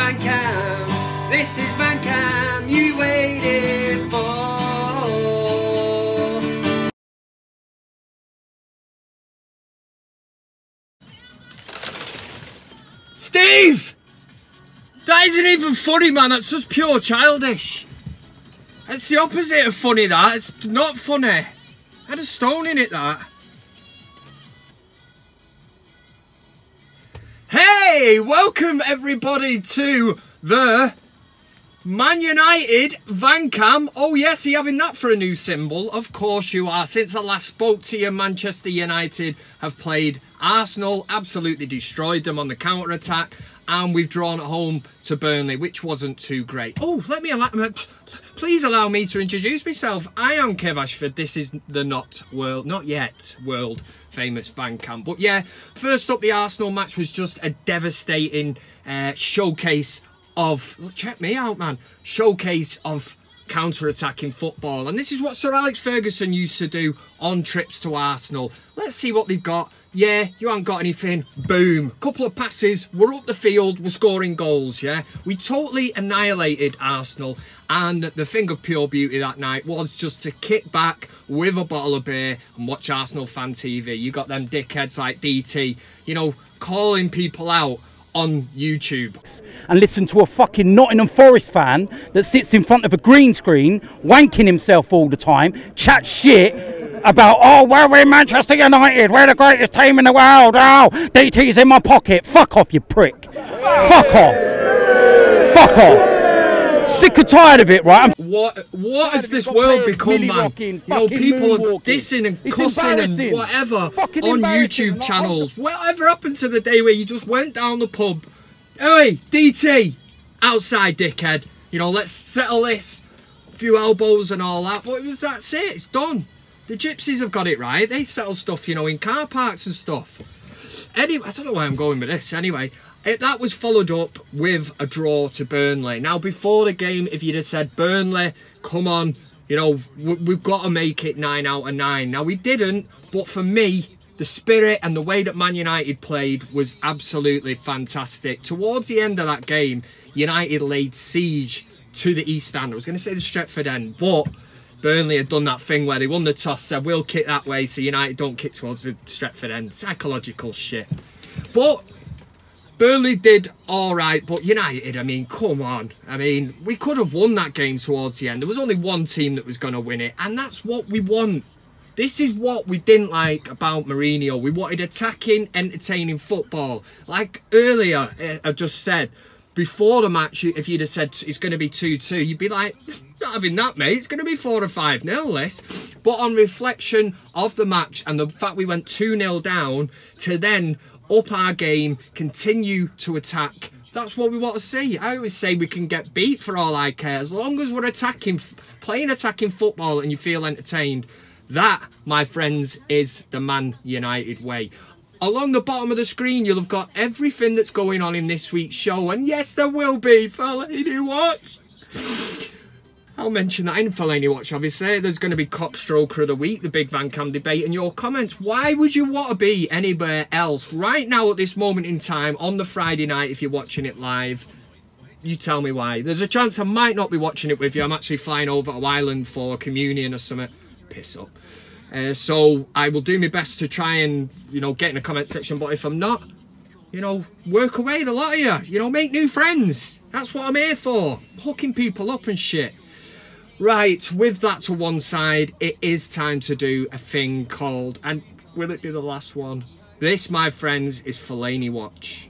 VanCam. This is VanCam you waited for. Steve! That isn't even funny, man. That's just pure childish. It's the opposite of funny, that. It's not funny. I had a stone in it, that. Hey, welcome everybody to the Man United VanCam. Oh yes, are you having that for a new symbol? Of course you are. Since I last spoke to you, Manchester United have played Arsenal, absolutely destroyed them on the counter-attack, and we've drawn at home to Burnley, which wasn't too great. Oh, please allow me to introduce myself. I am Kev Ashford. This is the not yet world famous VanCam. But yeah, first up, the Arsenal match was just a devastating showcase of, check me out, man, showcase of counter-attacking football. And this is what Sir Alex Ferguson used to do on trips to Arsenal. Let's see what they've got. Yeah, you haven't got anything. Boom. Couple of passes. We're up the field. We're scoring goals, yeah? We totally annihilated Arsenal. And the thing of pure beauty that night was just to kick back with a bottle of beer and watch Arsenal fan TV. You got them dickheads like DT, you know, calling people out on YouTube. And listen to a fucking Nottingham Forest fan that sits in front of a green screen, wanking himself all the time, chat shit about, oh, well, we're Manchester United, we're the greatest team in the world, oh, DT's in my pocket. Fuck off, you prick. Fuck off. Fuck off. Sick and tired of it, right? What has this world become, man? You know, people are dissing and cussing and whatever on YouTube channels. Whatever happened to the day where you just went down the pub? Hey, DT, outside, dickhead. You know, let's settle this. A few elbows and all that. But that's it. It's done. The gypsies have got it right. They settle stuff, you know, in car parks and stuff. Anyway, I don't know where I'm going with this. Anyway, that was followed up with a draw to Burnley. Now, before the game, if you'd have said, Burnley, come on, you know, we've got to make it 9 out of 9. Now, we didn't, but for me, the spirit and the way that Man United played was absolutely fantastic. Towards the end of that game, United laid siege to the East Stand. I was going to say the Stretford end, but Burnley had done that thing where they won the toss, said, we'll kick that way, so United don't kick towards the Stretford end. Psychological shit. But Burnley did alright, but United, I mean, come on. I mean, we could have won that game towards the end. There was only one team that was going to win it, and that's what we want. This is what we didn't like about Mourinho. We wanted attacking, entertaining football. Like earlier, I just said, before the match, if you'd have said it's going to be 2-2, you'd be like, not having that, mate. It's going to be 4 or 5-0 this. But on reflection of the match and the fact we went 2-0 down to then up our game, continue to attack, that's what we want to see. I always say we can get beat for all I care. As long as we're attacking, playing attacking football and you feel entertained, that, my friends, is the Man United way. Along the bottom of the screen, you'll have got everything that's going on in this week's show. And yes, there will be Fellaini Watch. I'll mention that in Fellaini Watch, obviously. There's going to be Cockstroker of the Week, the big VanCam debate, and your comments. Why would you want to be anywhere else right now at this moment in time on the Friday night if you're watching it live? You tell me why. There's a chance I might not be watching it with you. I'm actually flying over to Ireland for communion or something. Piss up. So I will do my best to try and, you know, get in the comment section. But if I'm not, you know, work away, the lot of you. You know, make new friends. That's what I'm here for. Hooking people up and shit. Right, with that to one side, it is time to do a thing called, and will it be the last one? This, my friends, is Fellaini Watch.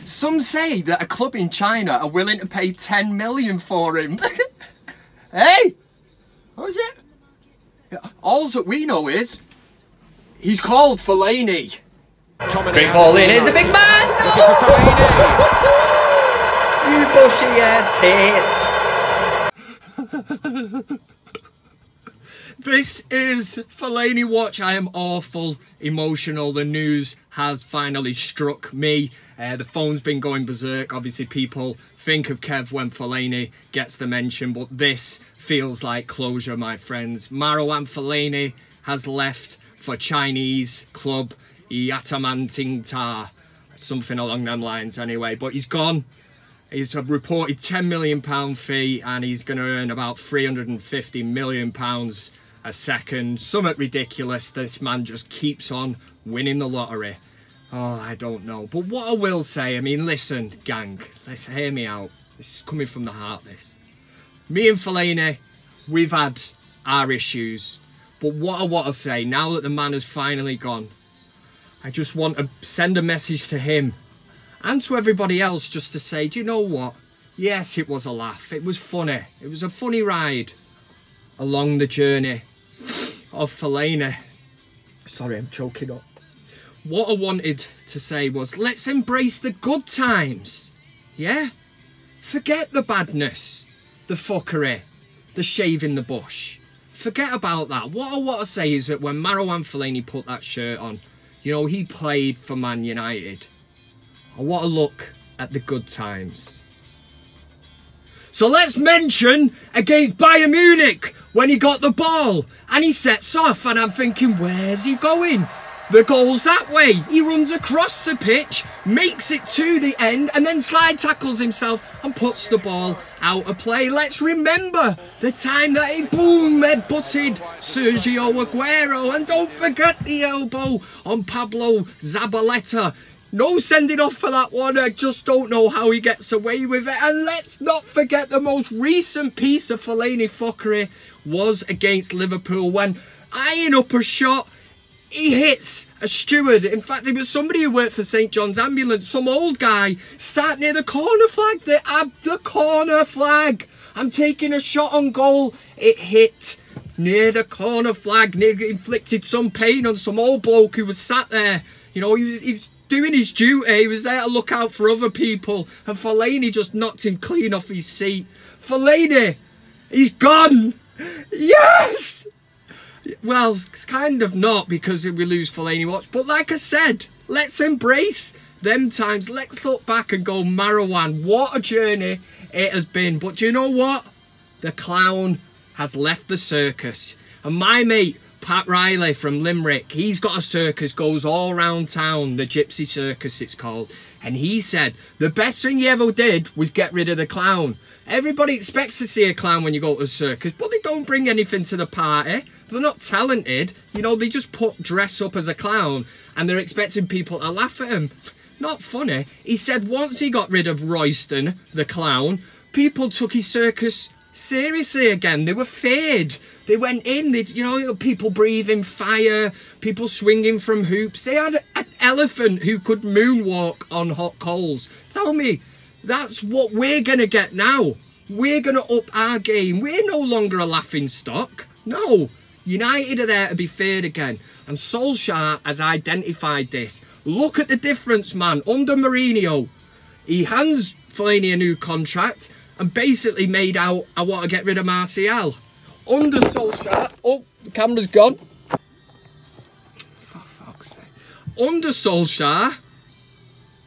Some say that a club in China are willing to pay 10 million for him. Hey, what was it? All that we know is he's called Fellaini. Great ball in, here's the big man! No! You bushy tit! This is Fellaini Watch. I am awful emotional. The news has finally struck me. The phone's been going berserk. Obviously people think of Kev when Fellaini gets the mention, but this feels like closure, my friends. Marouane Fellaini has left for Chinese club Yatamantingta. Something along them lines anyway. But he's gone. He's a reported £10 million fee, and he's going to earn about £350 million a second. Something ridiculous. This man just keeps on winning the lottery. Oh, I don't know. But what I will say, I mean, listen, gang, let's hear me out. This is coming from the heart, this. Me and Fellaini, we've had our issues. But what I want to say, now that the man has finally gone, I just want to send a message to him and to everybody else just to say, do you know what? Yes, it was a laugh. It was funny. It was a funny ride along the journey of Fellaini. Sorry, I'm choking up. What I wanted to say was, let's embrace the good times. Yeah? Forget the badness, the fuckery, the shaving the bush. Forget about that. What I want to say is that when Marouane Fellaini put that shirt on, you know, he played for Man United. I want to look at the good times. So let's mention against Bayern Munich when he got the ball and he sets off, and I'm thinking, where's he going? The goal's that way. He runs across the pitch, makes it to the end, and then slide tackles himself and puts the ball out of play. Let's remember the time that he boom head-butted Sergio Aguero, and don't forget the elbow on Pablo Zabaleta. No sending off for that one. I just don't know how he gets away with it. And let's not forget the most recent piece of Fellaini fuckery was against Liverpool when, eyeing up a shot, he hits a steward. In fact, it was somebody who worked for St. John's Ambulance, some old guy, sat near the corner flag. The corner flag. I'm taking a shot on goal. It hit near the corner flag. Inflicted some pain on some old bloke who was sat there. You know, he was doing his duty. He was there to look out for other people. And Fellaini just knocked him clean off his seat. Fellaini, he's gone. Yes! Well, it's kind of not, because we lose Fellaini watch. But like I said, let's embrace them times. Let's look back and go, Marouane, what a journey it has been. But do you know what? The clown has left the circus. And my mate, Pat Riley from Limerick, he's got a circus, goes all around town, the Gypsy Circus it's called. And he said the best thing he ever did was get rid of the clown. Everybody expects to see a clown when you go to a circus, but they don't bring anything to the party. They're not talented. You know, they just dress up as a clown and they're expecting people to laugh at him. Not funny. He said once he got rid of Royston, the clown, people took his circus seriously again. They were feared. They went in, you know, people breathing fire, people swinging from hoops. They had an elephant who could moonwalk on hot coals. Tell me, that's what we're going to get now. We're going to up our game. We're no longer a laughing stock. No. United are there to be feared again. And Solskjaer has identified this. Look at the difference, man. Under Mourinho, he hands Fellaini a new contract and basically made out, I want to get rid of Martial. Under Solskjaer, oh, the camera's gone. For fuck's sake. Under Solskjaer,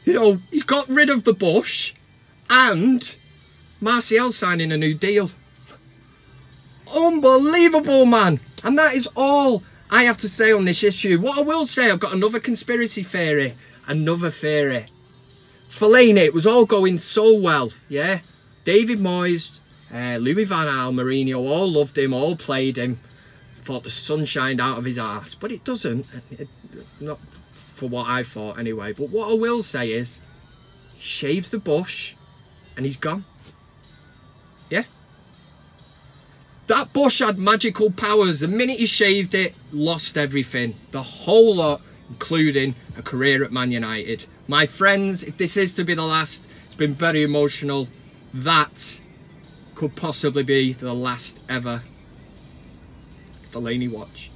you know, he's got rid of the bush and Martial signing a new deal. Unbelievable, man. And that is all I have to say on this issue. What I will say, I've got another conspiracy theory. Another theory. Fellaini, it was all going so well, yeah? David Moyes, Louis van Gaal, Mourinho, all loved him, all played him. Thought the sun shined out of his arse. But it doesn't. Not for what I thought anyway. But what I will say is, he shaves the bush and he's gone. Yeah? That bush had magical powers. The minute he shaved it, lost everything. The whole lot, including a career at Man United. My friends, if this is to be the last, it's been very emotional. That could possibly be the last ever Fellaini watch.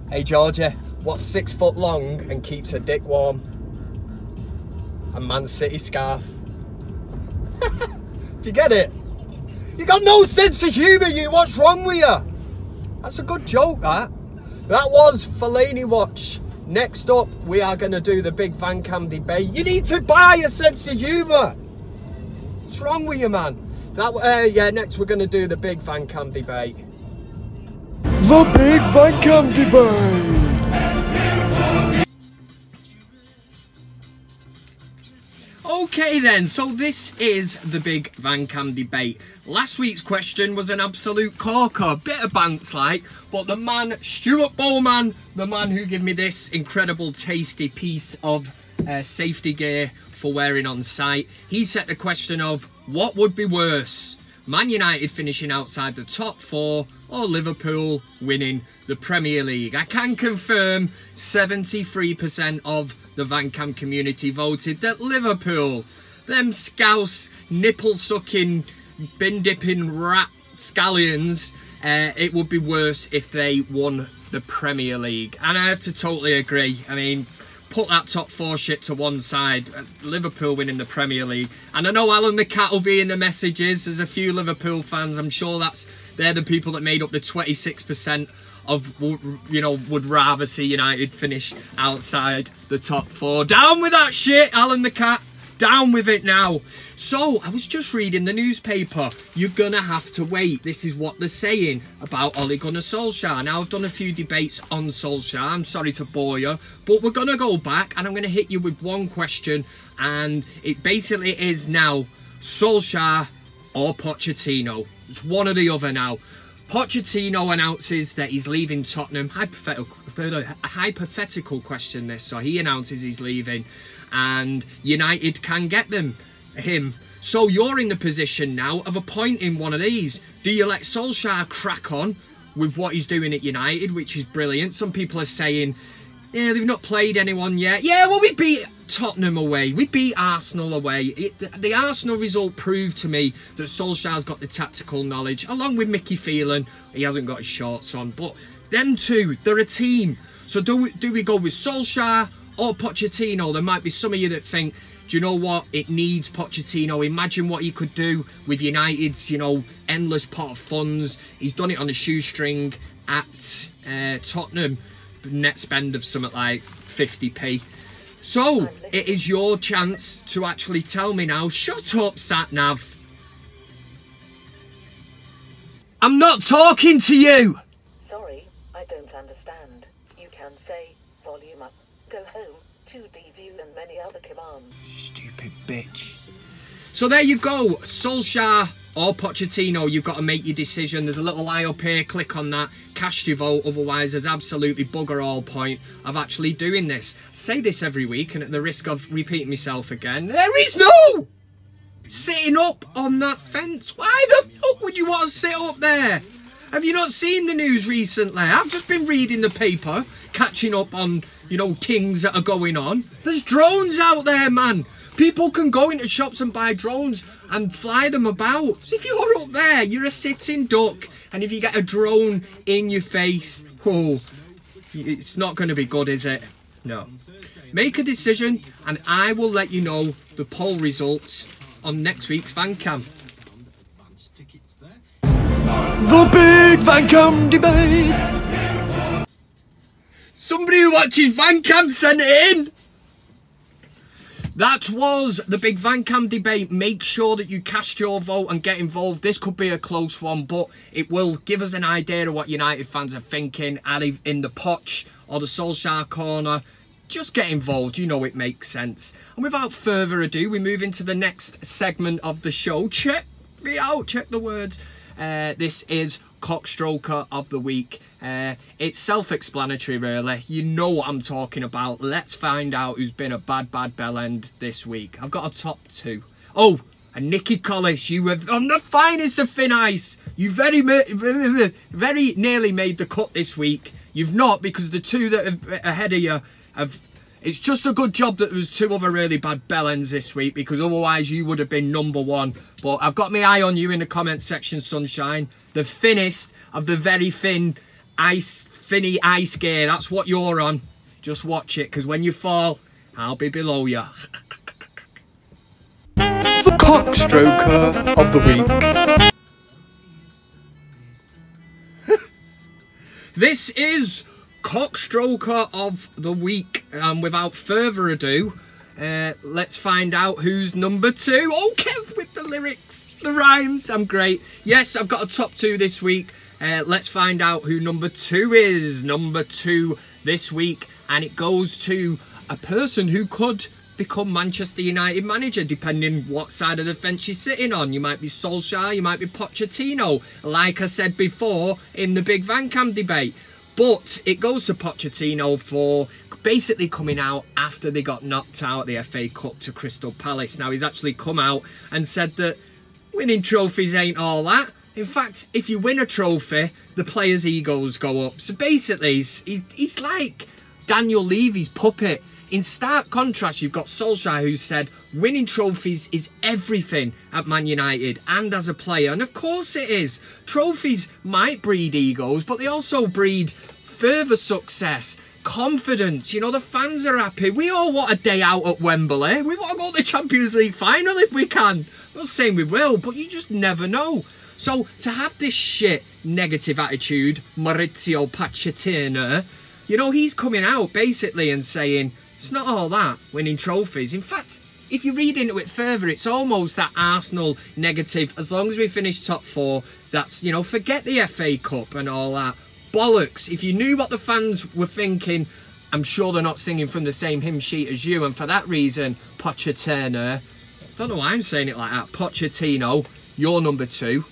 Hey Georgia, what's 6 foot long and keeps a dick warm? A Man City scarf. Do you get it? You got no sense of humour, you. What's wrong with you? That's a good joke, that. That was Fellaini watch. Next up, we are going to do the big VanCam debate. You need to buy a sense of humour. What's wrong with you, man? Yeah, next we're going to do the big VanCam debate. The big VanCam debate. Okay then, so this is the big VanCam debate. Last week's question was an absolute corker, bit of bants like, but the man, Stuart Bowman, the man who gave me this incredible tasty piece of safety gear for wearing on site, he set the question of what would be worse, Man United finishing outside the top 4 or Liverpool winning the Premier League. I can confirm 73% of the VanCam community voted that Liverpool, them scouse, nipple-sucking, bin-dipping rat scallions, it would be worse if they won the Premier League. And I have to totally agree. I mean, put that top 4 shit to one side. Liverpool winning the Premier League. And I know Alan the Cat will be in the messages. There's a few Liverpool fans. I'm sure they're the people that made up the 26% of, you know, would rather see United finish outside the top 4. Down with that shit, Alan the Cat. Down with it now. So, I was just reading the newspaper. You're gonna have to wait. This is what they're saying about Ole Gunnar Solskjaer. Now, I've done a few debates on Solskjaer. I'm sorry to bore you, but we're gonna go back and I'm gonna hit you with one question. And it basically is now Solskjaer or Pochettino. It's one or the other now. Pochettino announces that he's leaving Tottenham. Hypothetical question this. So he announces he's leaving and United can get him. So you're in the position now of appointing one of these. Do you let Solskjaer crack on with what he's doing at United, which is brilliant? Some people are saying, yeah, they've not played anyone yet. Yeah, well, we beat Tottenham away. We beat Arsenal away. The Arsenal result proved to me that Solskjaer's got the tactical knowledge, along with Mickey Phelan. He hasn't got his shorts on, but them two, they're a team. So do we go with Solskjaer or Pochettino? There might be some of you that think, do you know what? It needs Pochettino. Imagine what he could do with United's, you know, endless pot of funds. He's done it on a shoestring at Tottenham. Net spend of something like 50p. So, it is your chance to actually tell me now. Shut up, Satnav. I'm not talking to you. Sorry, I don't understand. You can say, volume up, go home, 2D view and many other commands. Stupid bitch. So there you go. Solskjaer or Pochettino, you've got to make your decision. There's a little eye up here, click on that, cast your vote, otherwise there's absolutely bugger all point of actually doing this. I say this every week and at the risk of repeating myself again, there is no sitting up on that fence. Why the fuck would you want to sit up there? Have you not seen the news recently? I've just been reading the paper, catching up on, you know, things that are going on. There's drones out there, man. People can go into shops and buy drones and fly them about. So if you're up there, you're a sitting duck. And if you get a drone in your face, oh, it's not going to be good, is it? No. Make a decision and I will let you know the poll results on next week's VanCam. The big VanCam debate. Somebody who watches VanCam sent it in. That was the big VanCam debate. Make sure that you cast your vote and get involved. This could be a close one, but it will give us an idea of what United fans are thinking. Either in the Poch or the Solskjaer corner. Just get involved. You know it makes sense. And without further ado, we move into the next segment of the show. Check me out. Check the words. This is Cockstroker of the Week. It's self-explanatory, really. You know what I'm talking about. Let's find out who's been a bad bellend this week. I've got a top 2. Oh, and Nicky Collis, you were on the finest of thin ice. You very nearly made the cut this week. You've not, because the 2 that are ahead of you have... It's just a good job that there was 2 other really bad bellends this week, because otherwise you would have been number 1. But I've got my eye on you in the comment section, Sunshine. The thinnest of the very thin finny ice gear. That's what you're on. Just watch it, because when you fall, I'll be below you. The Cockstroker of the Week. This is Cockstroker of the Week, and without further ado, let's find out who's number 2. Oh, Kev with the lyrics, the rhymes, I'm great. Yes, I've got a top 2 this week. Let's find out who number 2 is. Number 2 this week, and it goes to a person who could become Manchester United manager, depending what side of the fence you're sitting on. You might be Solskjaer, you might be Pochettino, like I said before in the big VanCam debate. But it goes to Pochettino for basically coming out after they got knocked out of the FA Cup to Crystal Palace. Now, he's actually come out and said that winning trophies ain't all that. In fact, if you win a trophy, the players' egos go up. So basically, he's like Daniel Levy's puppet. In stark contrast, you've got Solskjaer, who said winning trophies is everything at Man United and as a player. And of course it is. Trophies might breed egos, but they also breed further success, confidence. You know, the fans are happy. We all want a day out at Wembley. We want to go to the Champions League final if we can. I'm not saying we will, but you just never know. So to have this shit negative attitude, Maurizio Pochettino, you know, he's coming out basically and saying, it's not all that, winning trophies. In fact, if you read into it further, it's almost that Arsenal negative. As long as we finish top 4, that's, you know, forget the FA Cup and all that. Bollocks. If you knew what the fans were thinking, I'm sure they're not singing from the same hymn sheet as you. And for that reason, Pochettino, don't know why I'm saying it like that, Pochettino, you're number 2.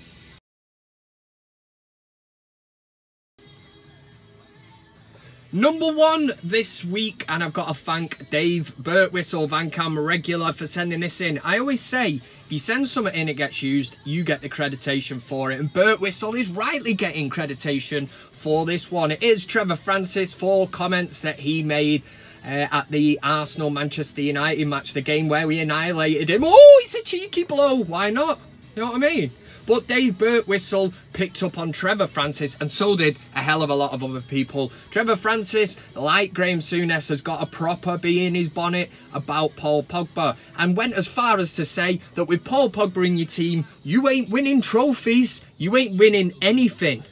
Number 1 this week, and I've got to thank Dave Birtwistle, VanCam regular, for sending this in. I always say, if you send something in, it gets used, you get the accreditation for it. And Birtwistle is rightly getting accreditation for this one. It is Trevor Francis for comments that he made at the Arsenal-Manchester United match, the game where we annihilated him. Oh, it's a cheeky blow. Why not? You know what I mean? But Dave Birtwistle picked up on Trevor Francis, and so did a hell of a lot of other people. Trevor Francis, like Graham Souness, has got a proper bee in his bonnet about Paul Pogba, and went as far as to say that with Paul Pogba in your team, you ain't winning trophies, you ain't winning anything.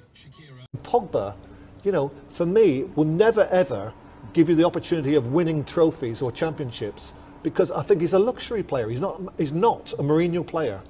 Pogba, you know, for me, will never ever give you the opportunity of winning trophies or championships, because I think he's a luxury player. He's not a Mourinho player.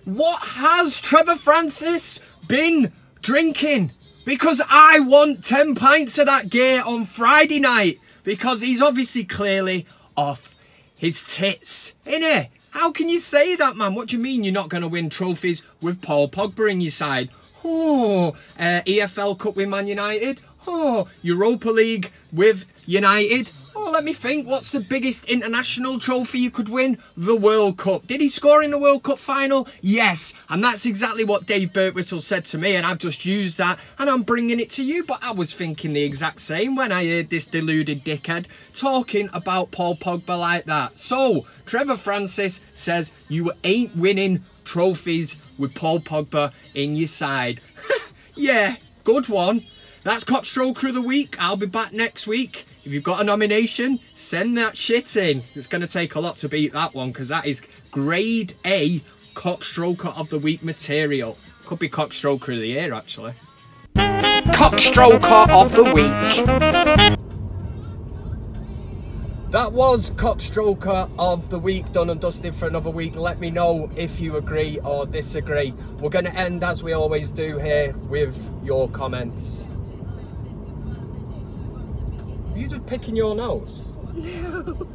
What has Trevor Francis been drinking? Because I want 10 pints of that gear on Friday night. Because he's obviously clearly off his tits, innit? How can you say that, man? What do you mean you're not going to win trophies with Paul Pogba in your side? Oh, EFL Cup with Man United. Oh, Europa League with United. Oh, let me think. What's the biggest international trophy you could win? The World Cup. Did he score in the World Cup final? Yes. And that's exactly what Dave Birtwistle said to me, and I've just used that, and I'm bringing it to you. But I was thinking the exact same when I heard this deluded dickhead talking about Paul Pogba like that. So, Trevor Francis says you ain't winning trophies with Paul Pogba in your side. Yeah, good one. That's Cockstroker of the Week. I'll be back next week. If you've got a nomination, send that shit in. It's going to take a lot to beat that one, because that is grade A Cockstroker of the Week material. Could be Cockstroker of the Year, actually. Cockstroker of the Week. That was Cockstroker of the Week, done and dusted for another week. Let me know if you agree or disagree. We're going to end, as we always do here, with your comments. Are you just picking your nose? No.